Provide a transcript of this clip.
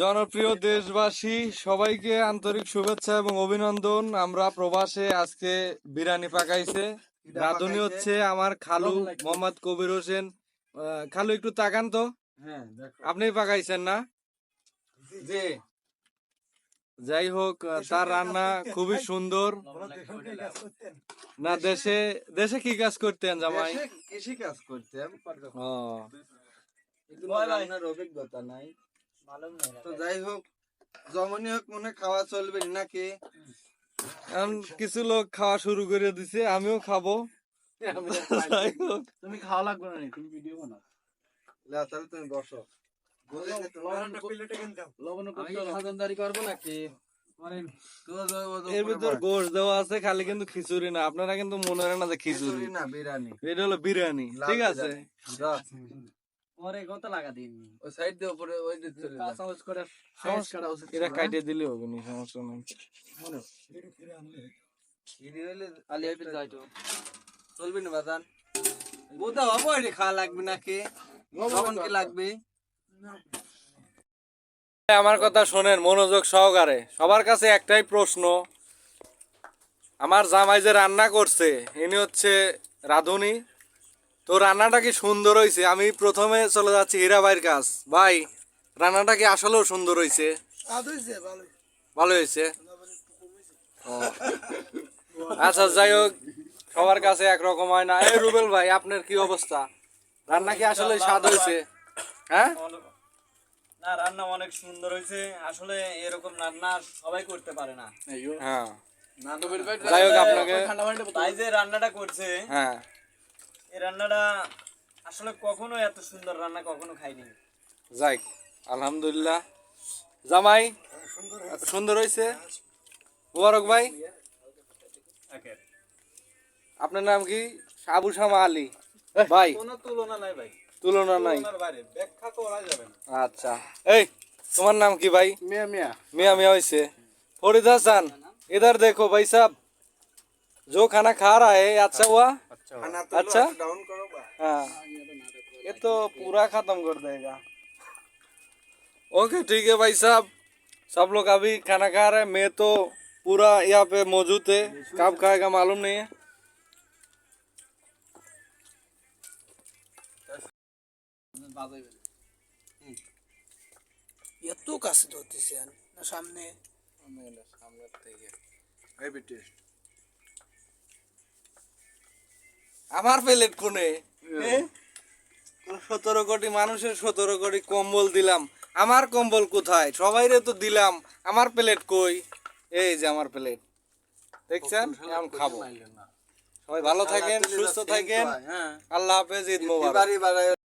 জনপ্রিয় দেশবাসী সবাইকে আন্তরিক শুভেচ্ছা এবং অভিনন্দন। আমরা প্রবাসে আজকে বিরিয়ানি পাকাইছে। রাঁধুনি হচ্ছে আমার খালু মোহাম্মদ কবির হোসেন। খালু একটু তাকান তো। হ্যাঁ, আপনি পাকাইছেন না? জি। যাই হোক, তার রান্না খুবই সুন্দর। না, দেশে দেশে কি কাজ করতেন জামাই? কৃষি কাজ করতাম। ও, রান্নার অভিজ্ঞতা নাই। তো যাই হোক, যেমনই হোক মনে খাওয়া চলবে নাকি? এখন কিছু লোক খাওয়া শুরু করে দিছে, আমিও খাবো। যাই হোক, তুমি খাওয়া লাগবে না, তুমি ভিডিও বানাও। তাহলে তুমি বসো। খাজনদারি করবো নাকি? এর ভিতর গোশ দেওয়া আছে, খালি কিন্তু খিচুড়ি না। আপনারা কিন্তু মনে হয় না যে খিচুড়ি, না বিরিয়ানি। এটা হলো বিরিয়ানি। ঠিক আছে, পরে কত লাগা দিন ওই সাইড দিয়ে উপরে ওই দিকে চলে যা। চামচ করে শেষ করা উচিত এটা কাটিয়ে দিলে হবে না, সমস্যা নাই। ইডি হইলে আলি আইপে যাইতো। চলবে না বাজান। বোধা হবো এটি খাওয়া লাগবে নাকি? কখন কি লাগবে? আমার কথা শোনেন মনোযোগ সহকারে। সবার কাছে একটাই প্রশ্ন, আমার জামাই যে রান্না করছে ইনি হচ্ছে রাঁধুনি, তো রান্নাটা কি সুন্দর হয়েছে? আমি প্রথমে চলে যাচ্ছি হীরা ভাইয়ের কাছ। ভাই, রান্নাটা কি আসলেও সুন্দর হয়েছে? ভালো হয়েছে। ও, আচ্ছা, যাই হোক, সবার কাছে একরকম হয় না। এই রুবেল ভাই, আপনার কি অবস্থা? রান্না কি আসলে স্বাদ হয়েছে? হ্যাঁ, না, রান্না অনেক সুন্দর হয়েছে। আসলে এরকম রান্না সবাই করতে পারে না। হ্যাঁ। যাই হোক, আপনাকে তাই যে রান্নাটা করছে, হ্যাঁ, এই রান্নাটা আসলে কখনো এত সুন্দর রান্না কখনো খাইনি। যাই, আলহামদুলিল্লাহ। জামাই সুন্দর হয়েছে। মুবারক ভাই, আপনার নাম কি? আবু শামা আলী। ভাই, কোনো তুলনা নাই ভাই, তুলনা নাই। তুলনার বাইরে ব্যাখ্যা করা যাবে না। আচ্ছা, এই তোমার নাম কি ভাই? মিয়া মিয়া मियाँ मियाँ वैसे फरीद हसन, इधर देखो भाई साहब, जो खाना खा रहा है अच्छा हुआ। खाना तो अच्छा? डाउन करो बा। हाँ, ये तो पूरा खत्म कर देगा। ओके, ठीक है भाई साहब, सब लोग अभी खाना खा रहे हैं। मैं तो पूरा यहाँ पे मौजूद है, कब खाएगा मालूम नहीं है। এত কাছে ধরতেছেন না সামনে? আমার প্লেট কোনে? 17 কোটি মানুষের 17 কোটি কম্বল দিলাম, আমার কম্বল কোথায়? সবাইরে তো দিলাম, আমার প্লেট কই? এই যে আমার প্লেট, দেখছেন? এখন খাবো। সবাই ভালো থাকেন, সুস্থ থাকেন। হ্যাঁ। আল্লাহ হাফেজ, ঈদ মোবারক। বাড়ি বাড়ায়